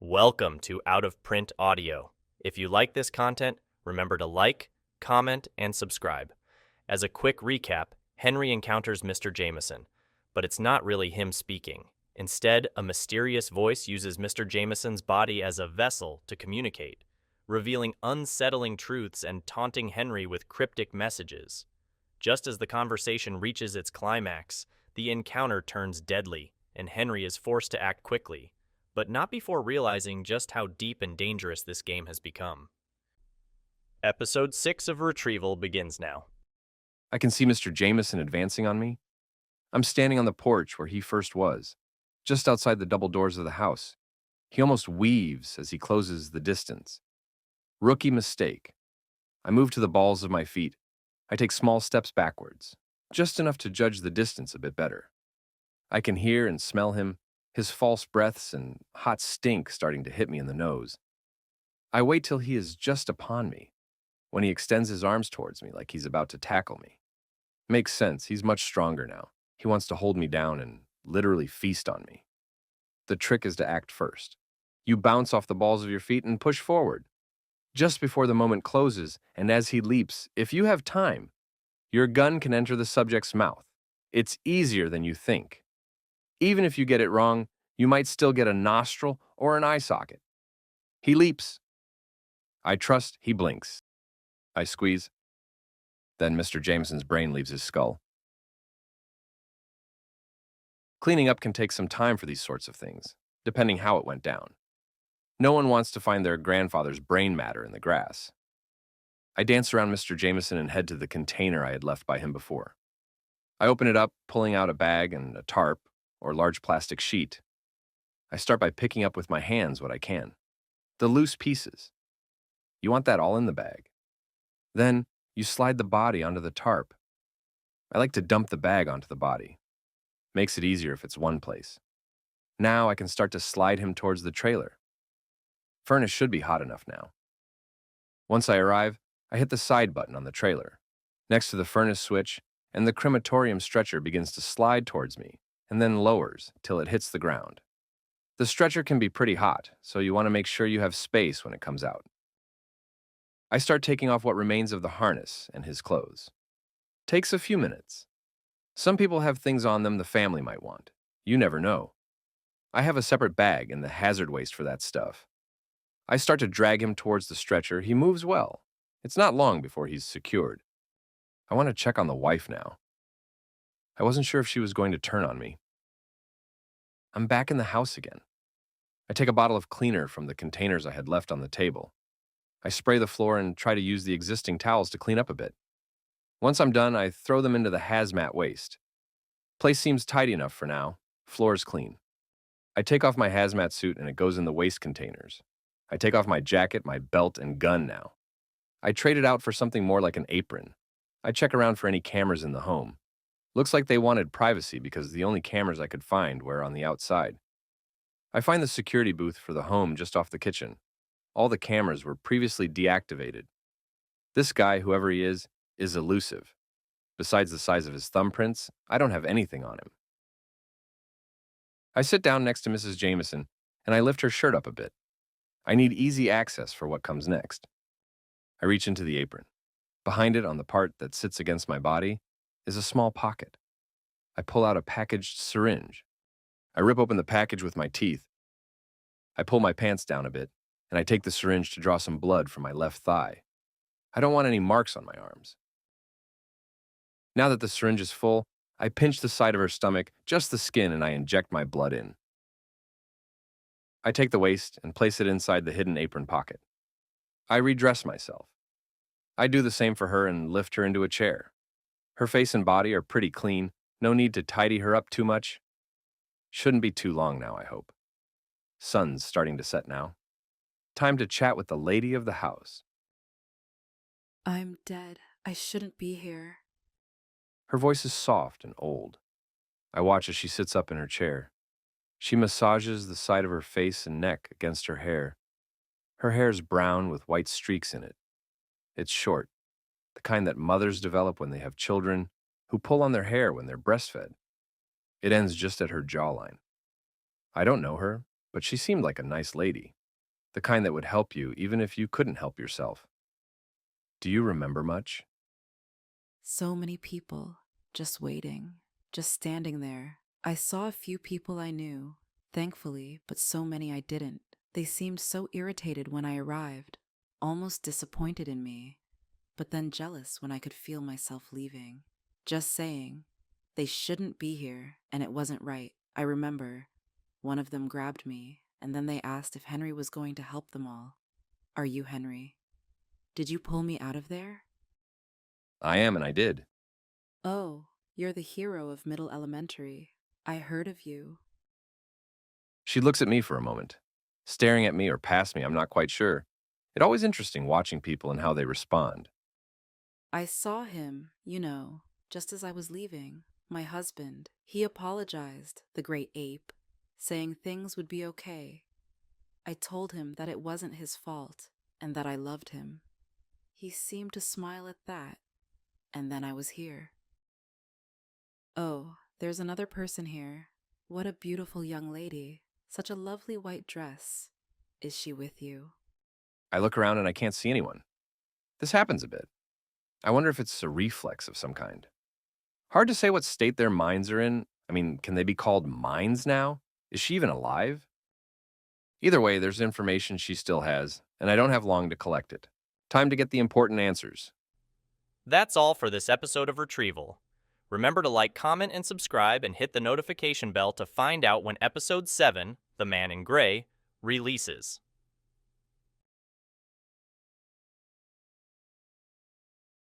Welcome to Out of Print Audio. If you like this content, remember to like, comment, and subscribe. As a quick recap, Henry encounters Mr. Jamison, but it's not really him speaking. Instead, a mysterious voice uses Mr. Jamison's body as a vessel to communicate, revealing unsettling truths and taunting Henry with cryptic messages. Just as the conversation reaches its climax, the encounter turns deadly, and Henry is forced to act quickly, but not before realizing just how deep and dangerous this game has become. Episode 6 of Retrieval begins now. I can see Mr. Jamison advancing on me. I'm standing on the porch where he first was, just outside the double doors of the house. He almost weaves as he closes the distance. Rookie mistake. I move to the balls of my feet. I take small steps backwards, just enough to judge the distance a bit better. I can hear and smell him, his false breaths and hot stink starting to hit me in the nose. I wait till he is just upon me, when he extends his arms towards me like he's about to tackle me. Makes sense, he's much stronger now. He wants to hold me down and literally feast on me. The trick is to act first. You bounce off the balls of your feet and push forward. Just before the moment closes, and as he leaps, if you have time, your gun can enter the subject's mouth. It's easier than you think. Even if you get it wrong, you might still get a nostril or an eye socket. He leaps. I trust he blinks. I squeeze. Then Mr. Jamison's brain leaves his skull. Cleaning up can take some time for these sorts of things, depending how it went down. No one wants to find their grandfather's brain matter in the grass. I dance around Mr. Jamison and head to the container I had left by him before. I open it up, pulling out a bag and a tarp, or large plastic sheet. I start by picking up with my hands what I can. The loose pieces. You want that all in the bag. Then, you slide the body onto the tarp. I like to dump the bag onto the body. Makes it easier if it's one place. Now I can start to slide him towards the trailer. Furnace should be hot enough now. Once I arrive, I hit the side button on the trailer, next to the furnace switch, and the crematorium stretcher begins to slide towards me, and then lowers till it hits the ground. The stretcher can be pretty hot, so you want to make sure you have space when it comes out. I start taking off what remains of the harness and his clothes. Takes a few minutes. Some people have things on them the family might want. You never know. I have a separate bag and the hazard waste for that stuff. I start to drag him towards the stretcher. He moves well. It's not long before he's secured. I want to check on the wife now. I wasn't sure if she was going to turn on me. I'm back in the house again. I take a bottle of cleaner from the containers I had left on the table. I spray the floor and try to use the existing towels to clean up a bit. Once I'm done, I throw them into the hazmat waste. Place seems tidy enough for now. Floor's clean. I take off my hazmat suit and it goes in the waste containers. I take off my jacket, my belt, and gun now. I trade it out for something more like an apron. I check around for any cameras in the home. Looks like they wanted privacy because the only cameras I could find were on the outside. I find the security booth for the home just off the kitchen. All the cameras were previously deactivated. This guy, whoever he is elusive. Besides the size of his thumbprints, I don't have anything on him. I sit down next to Mrs. Jamison, and I lift her shirt up a bit. I need easy access for what comes next. I reach into the apron. Behind it, on the part that sits against my body, is a small pocket. I pull out a packaged syringe. I rip open the package with my teeth. I pull my pants down a bit, and I take the syringe to draw some blood from my left thigh. I don't want any marks on my arms. Now that the syringe is full, I pinch the side of her stomach, just the skin, and I inject my blood in. I take the waste and place it inside the hidden apron pocket. I redress myself. I do the same for her and lift her into a chair. Her face and body are pretty clean, no need to tidy her up too much. Shouldn't be too long now, I hope. Sun's starting to set now. Time to chat with the lady of the house. I'm dead. I shouldn't be here. Her voice is soft and old. I watch as she sits up in her chair. She massages the side of her face and neck against her hair. Her hair's brown with white streaks in it. It's short, the kind that mothers develop when they have children who pull on their hair when they're breastfed. It ends just at her jawline. I don't know her, but she seemed like a nice lady, the kind that would help you even if you couldn't help yourself. Do you remember much? So many people, just waiting, just standing there. I saw a few people I knew, thankfully, but so many I didn't. They seemed so irritated when I arrived, almost disappointed in me, but then jealous when I could feel myself leaving. Just saying, they shouldn't be here, and it wasn't right. I remember one of them grabbed me, and then they asked if Henry was going to help them all. Are you Henry? Did you pull me out of there? I am, and I did. Oh, you're the hero of middle elementary. I heard of you. She looks at me for a moment, staring at me or past me, I'm not quite sure. It's always interesting watching people and how they respond. I saw him, just as I was leaving. My husband. He apologized, the great ape, saying things would be okay. I told him that it wasn't his fault and that I loved him. He seemed to smile at that, and then I was here. Oh, there's another person here. What a beautiful young lady. Such a lovely white dress. Is she with you? I look around and I can't see anyone. This happens a bit. I wonder if it's a reflex of some kind. Hard to say what state their minds are in. I mean, can they be called minds now? Is she even alive? Either way, there's information she still has, and I don't have long to collect it. Time to get the important answers. That's all for this episode of Retrieval. Remember to like, comment, and subscribe, and hit the notification bell to find out when Episode 7, The Man in Gray, releases.